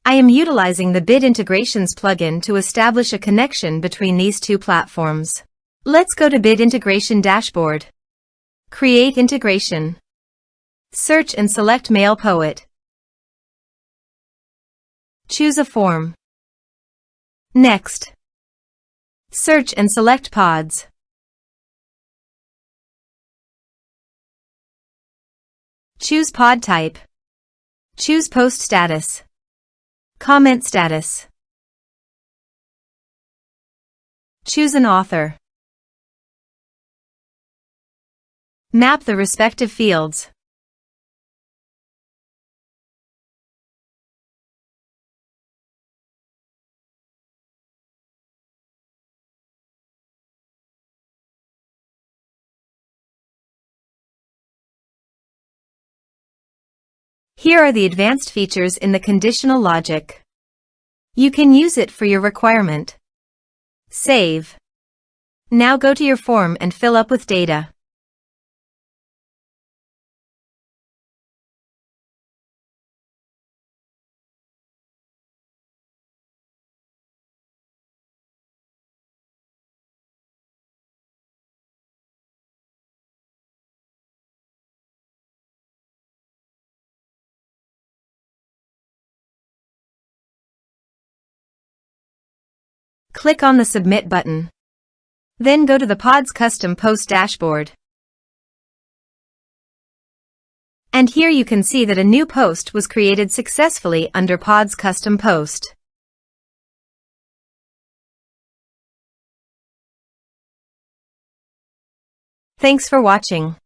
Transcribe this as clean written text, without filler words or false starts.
I am utilizing the Bit Integrations plugin to establish a connection between these two platforms. Let's go to Bit Integration Dashboard. Create integration. Search and select MailPoet. Choose a form. Next. Search and select PODS. Choose pod type. Choose post status. Comment status. Choose an author. Map the respective fields. Here are the advanced features in the conditional logic. You can use it for your requirement. Save. Now go to your form and fill up with data. Click on the Submit button. Then go to the PODS Custom Post dashboard. And here you can see that a new post was created successfully under PODS Custom Post. Thanks for watching.